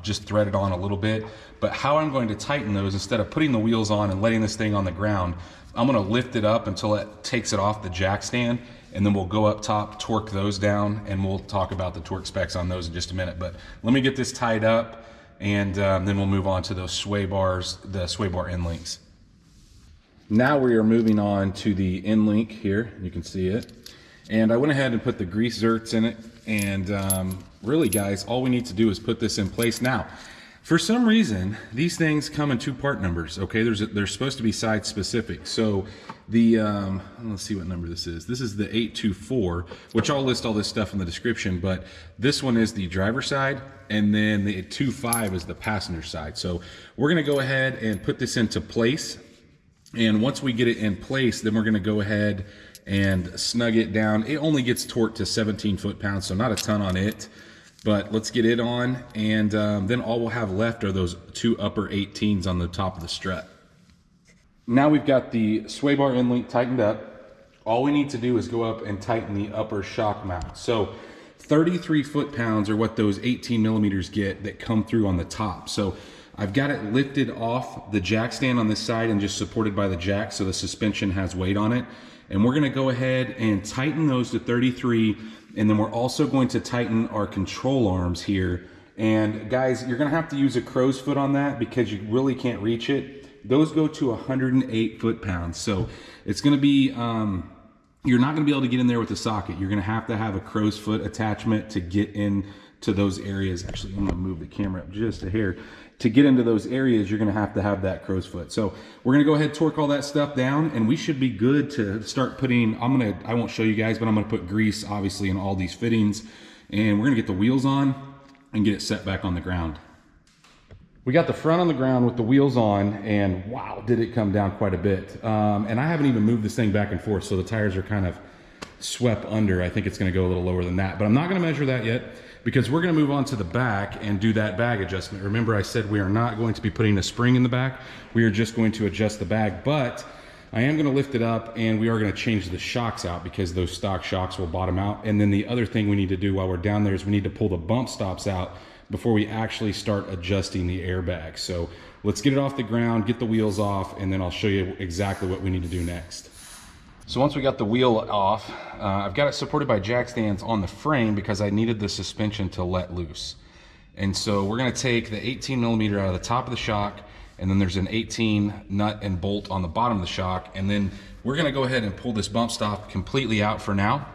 Speaker 1: just threaded on a little bit. But how I'm going to tighten those, instead of putting the wheels on and letting this thing on the ground, I'm gonna lift it up until it takes it off the jack stand, and then we'll go up top, torque those down, and we'll talk about the torque specs on those in just a minute. But let me get this tied up, and then we'll move on to those sway bars, the sway bar end links. Now we are moving on to the end link here. You can see it. And I went ahead and put the grease zerks in it. And really guys, all we need to do is put this in place. Now, for some reason, these things come in two part numbers, okay? They're supposed to be side specific. So the, let's see what number this is. This is the 824, which I'll list all this stuff in the description, but this one is the driver side, and then the 25 is the passenger side. So we're gonna go ahead and put this into place. And once we get it in place, then we're gonna go ahead and snug it down. It only gets torqued to 17 foot-pounds, so not a ton on it, but let's get it on. And then all we'll have left are those two upper 18s on the top of the strut. Now we've got the sway bar end link tightened up. All we need to do is go up and tighten the upper shock mount. So 33 foot-pounds are what those 18 millimeters get that come through on the top. So I've got it lifted off the jack stand on this side and just supported by the jack, so the suspension has weight on it. And we're gonna go ahead and tighten those to 33, and then we're also going to tighten our control arms here. And guys, you're gonna have to use a crow's foot on that because you really can't reach it. Those go to 108 foot-pounds. So it's gonna be, you're not gonna be able to get in there with a socket. You're gonna have to have a crow's foot attachment to get in to those areas. Actually, I'm gonna move the camera up just a hair. To get into those areas, you're gonna have to have that crow's foot. So we're gonna go ahead and torque all that stuff down, and we should be good to start putting, I won't show you guys, but I'm gonna put grease obviously in all these fittings, and we're gonna get the wheels on and get it set back on the ground. We got the front on the ground with the wheels on, and wow, did it come down quite a bit. And I haven't even moved this thing back and forth, so the tires are kind of swept under. I think it's gonna go a little lower than that, but I'm not gonna measure that yet, because we're gonna move on to the back and do that bag adjustment. Remember I said we are not going to be putting a spring in the back. We are just going to adjust the bag, but I am gonna lift it up, and we are gonna change the shocks out because those stock shocks will bottom out. And then the other thing we need to do while we're down there is we need to pull the bump stops out before we actually start adjusting the airbag. So let's get it off the ground, get the wheels off, and then I'll show you exactly what we need to do next. So once we got the wheel off, I've got it supported by jack stands on the frame because I needed the suspension to let loose. And so we're gonna take the 18mm out of the top of the shock, and then there's an 18 nut and bolt on the bottom of the shock. And then we're gonna go ahead and pull this bump stop completely out for now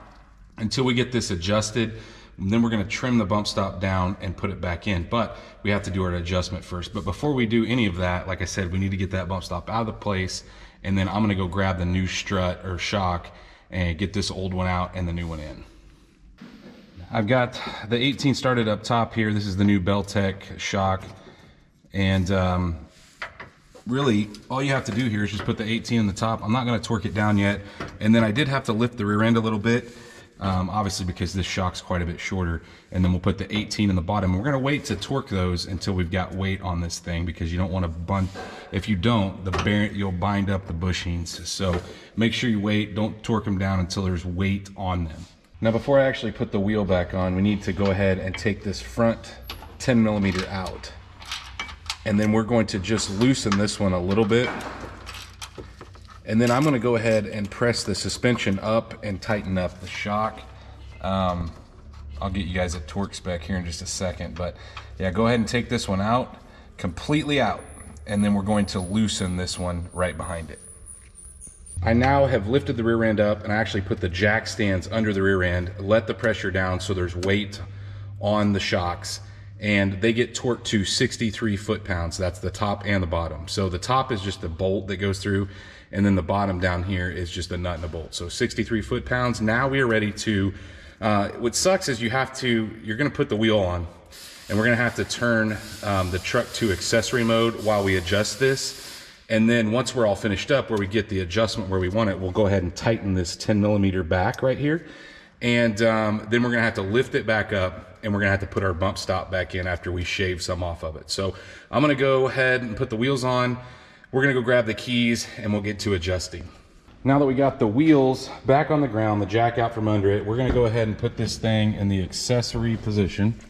Speaker 1: until we get this adjusted. And then we're gonna trim the bump stop down and put it back in. But we have to do our adjustment first. But before we do any of that, like I said, we need to get that bump stop out of the place. And then I'm gonna go grab the new strut or shock and get this old one out and the new one in. I've got the 18 started up top here. This is the new Beltec shock. And really, all you have to do here is just put the 18 in the top. I'm not gonna torque it down yet. And then I did have to lift the rear end a little bit, obviously because this shock's quite a bit shorter. And then we'll put the 18 in the bottom. We're gonna wait to torque those until we've got weight on this thing, because you don't wanna bund, if you don't, you'll bind up the bushings. So make sure you wait, don't torque them down until there's weight on them. Now before I actually put the wheel back on, we need to go ahead and take this front 10mm out. And then we're going to just loosen this one a little bit. And then I'm gonna go ahead and press the suspension up and tighten up the shock. I'll get you guys a torque spec here in just a second, but yeah, go ahead and take this one out, completely out. And then we're going to loosen this one right behind it. I now have lifted the rear end up, and I actually put the jack stands under the rear end, let the pressure down so there's weight on the shocks, and they get torqued to 63 foot-pounds. That's the top and the bottom. So the top is just the bolt that goes through, and then the bottom down here is just a nut and a bolt. So 63 foot-pounds. Now we are ready to, what sucks is you're gonna put the wheel on, and we're gonna have to turn the truck to accessory mode while we adjust this. And then once we're all finished up, where we get the adjustment where we want it, we'll go ahead and tighten this 10mm back right here. And then we're gonna have to lift it back up, and we're gonna have to put our bump stop back in after we shave some off of it. So I'm gonna go ahead and put the wheels on. We're gonna go grab the keys, and we'll get to adjusting. Now that we got the wheels back on the ground, the jack out from under it, we're gonna go ahead and put this thing in the accessory position.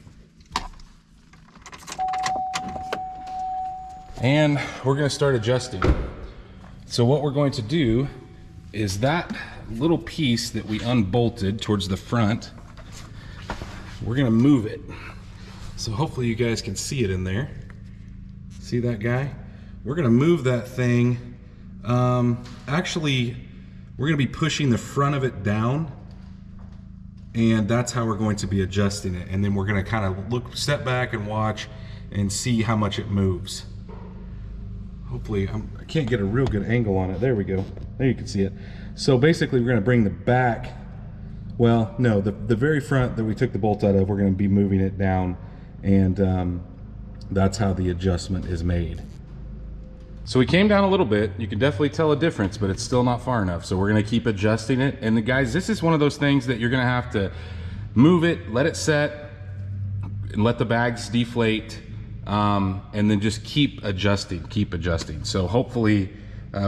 Speaker 1: And we're gonna start adjusting. So what we're going to do is that little piece that we unbolted towards the front, we're gonna move it. So hopefully you guys can see it in there. See that guy? We're gonna move that thing. Actually, we're gonna be pushing the front of it down, and that's how we're going to be adjusting it. And then we're gonna kind of step back and watch and see how much it moves. Hopefully, I can't get a real good angle on it. There we go. There you can see it. So basically, we're gonna bring the back, well, no, the very front that we took the bolt out of, we're gonna be moving it down, and that's how the adjustment is made. So we came down a little bit. You can definitely tell a difference, but it's still not far enough. So we're gonna keep adjusting it. And guys, this is one of those things that you're gonna have to move it, let it set, and let the bags deflate, and then just keep adjusting. So hopefully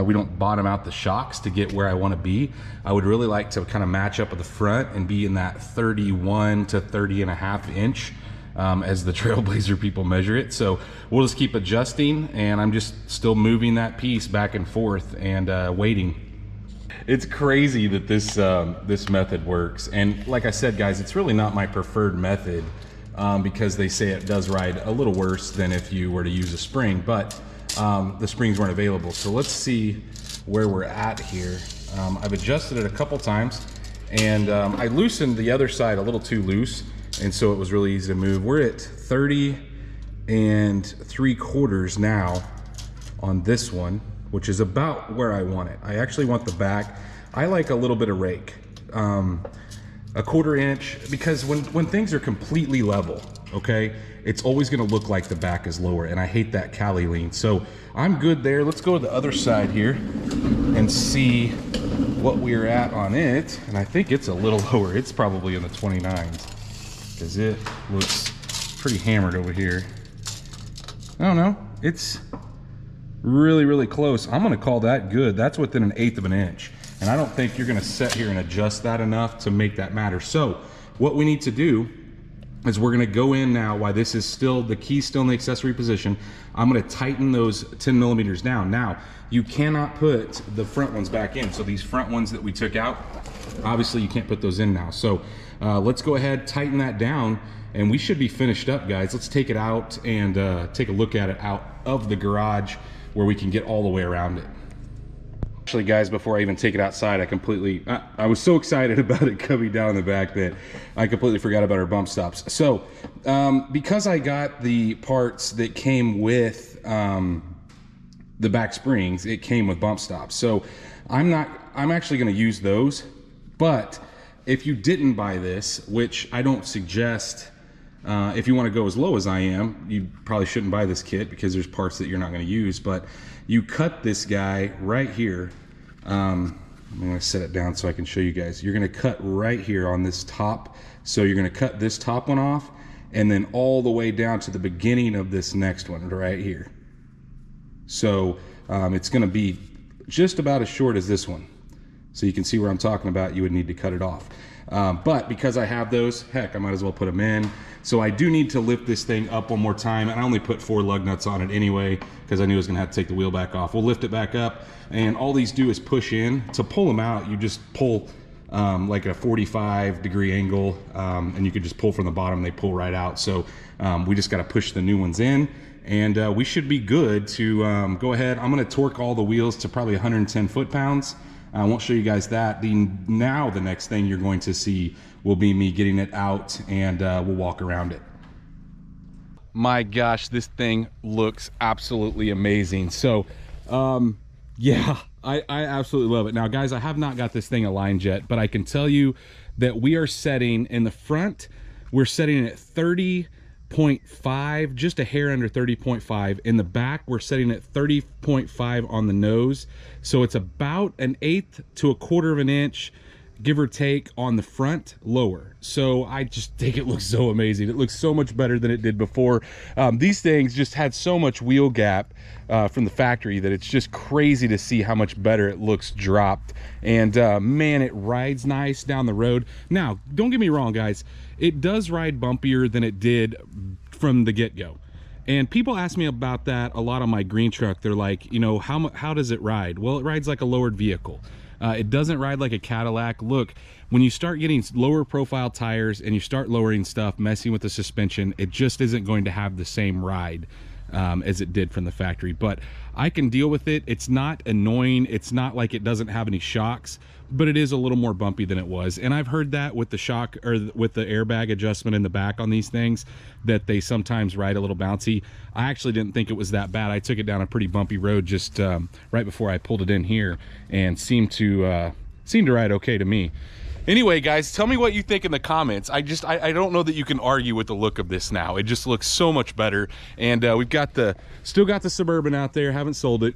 Speaker 1: we don't bottom out the shocks to get where I want to be. I would really like to kind of match up at the front and be in that 31 to 30.5 inch as the Trailblazer people measure it. So we'll just keep adjusting, and I'm just still moving that piece back and forth and waiting. It's crazy that this method works. And like I said, guys, it's really not my preferred method, because they say it does ride a little worse than if you were to use a spring, but the springs weren't available. So let's see where we're at here. I've adjusted it a couple times, and I loosened the other side a little too loose, and so it was really easy to move. We're at 30 3/4 now on this one, which is about where I want it. I actually want the back. I like a little bit of rake. A 1/4 inch, because when things are completely level, okay, it's always gonna look like the back is lower, and I hate that Cali lean. So I'm good there. Let's go to the other side here and see what we're at on it. And I think it's a little lower. It's probably in the 29s, because it looks pretty hammered over here. I don't know, it's really, really close. I'm gonna call that good. That's within 1/8 of an inch. And I don't think you're gonna sit here and adjust that enough to make that matter. So what we need to do is we're gonna go in now while this is still, the key's still in the accessory position. I'm gonna tighten those 10 millimeters down. Now, you cannot put the front ones back in. So these front ones that we took out, obviously you can't put those in now. So let's go ahead, tighten that down, and we should be finished up, guys. Let's take it out and take a look at it out of the garage where we can get all the way around it. Actually, guys, before I even take it outside, I was so excited about it coming down the back that I completely forgot about our bump stops. So because I got the parts that came with the back springs, it came with bump stops. So I'm actually going to use those. But if you didn't buy this, which I don't suggest, if you want to go as low as I am, you probably shouldn't buy this kit because there's parts that you're not going to use. But you cut this guy right here. I'm going to set it down so I can show you guys. You're going to cut right here on this top. So you're going to cut this top one off and then all the way down to the beginning of this next one right here. So it's going to be just about as short as this one. So you can see where I'm talking about. You would need to cut it off. But because I have those, heck, I might as well put them in. So I do need to lift this thing up one more time, and I only put 4 lug nuts on it anyway because I knew I was gonna have to take the wheel back off. We'll lift it back up, and all these do is push in. To pull them out, you just pull like a 45-degree angle, and you can just pull from the bottom, they pull right out. So we just gotta push the new ones in, and we should be good to go ahead. I'm gonna torque all the wheels to probably 110 foot-pounds. I won't show you guys that. Now the next thing you're going to see will be me getting it out, and we'll walk around it. My gosh, this thing looks absolutely amazing. So yeah, I absolutely love it. Now guys, I have not got this thing aligned yet, but I can tell you that we are setting in the front, we're setting it at 30.5, just a hair under 30.5. In the back, we're setting it 30.5 on the nose. So it's about 1/8 to 1/4 of an inch, give or take, on the front lower. So I just think it looks so amazing. It looks so much better than it did before. These things just had so much wheel gap from the factory that it's just crazy to see how much better it looks dropped. And man, it rides nice down the road. Now, don't get me wrong, guys. It does ride bumpier than it did from the get-go. And people ask me about that a lot on my green truck. They're like, you know, how does it ride? Well, it rides like a lowered vehicle. It doesn't ride like a Cadillac. Look, when you start getting lower profile tires and you start lowering stuff, messing with the suspension, it just isn't going to have the same ride as it did from the factory. But I can deal with it. It's not annoying. It's not like it doesn't have any shocks, but it is a little more bumpy than it was. And I've heard that with the shock, or with the airbag adjustment in the back on these things, that they sometimes ride a little bouncy. I actually didn't think it was that bad. I took it down a pretty bumpy road just right before I pulled it in here, and seemed to ride okay to me. Anyway, guys, tell me what you think in the comments. I don't know that you can argue with the look of this now. It just looks so much better. And we've got still got the Suburban out there, haven't sold it.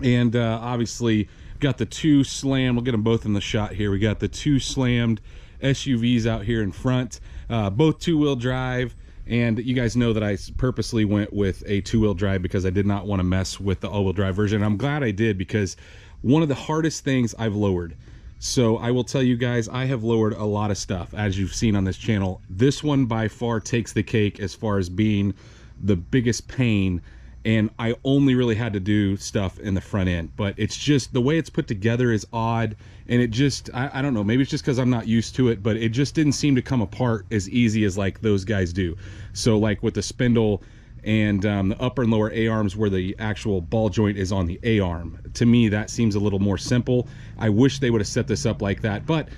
Speaker 1: And obviously got the 2 slammed, we'll get them both in the shot here. We got the 2 slammed SUVs out here in front, both 2-wheel drive. And you guys know that I purposely went with a 2-wheel drive because I did not want to mess with the all-wheel drive version. I'm glad I did, because one of the hardest things I've lowered. So I will tell you guys, I have lowered a lot of stuff, as you've seen on this channel. This one by far takes the cake as far as being the biggest pain, and I only really had to do stuff in the front end. But it's just, the way it's put together is odd, and it just, I don't know, maybe it's just because I'm not used to it, but it just didn't seem to come apart as easy as like those guys do. So like with the spindle and the upper and lower A-arms where the actual ball joint is on the A-arm, to me that seems a little more simple. I wish they would have set this up like that, but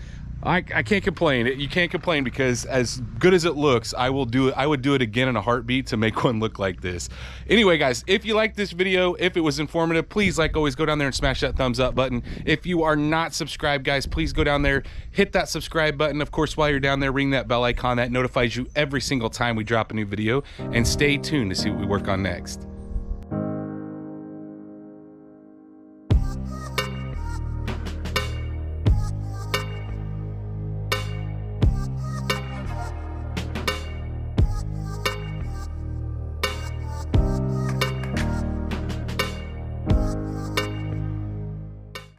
Speaker 1: I can't complain. You can't complain, because as good as it looks, I would do it again in a heartbeat to make one look like this. Anyway, guys, if you liked this video, if it was informative, please, like always, go down there and smash that thumbs up button. If you are not subscribed, guys, please go down there, hit that subscribe button. Of course, while you're down there, ring that bell icon that notifies you every single time we drop a new video, and stay tuned to see what we work on next.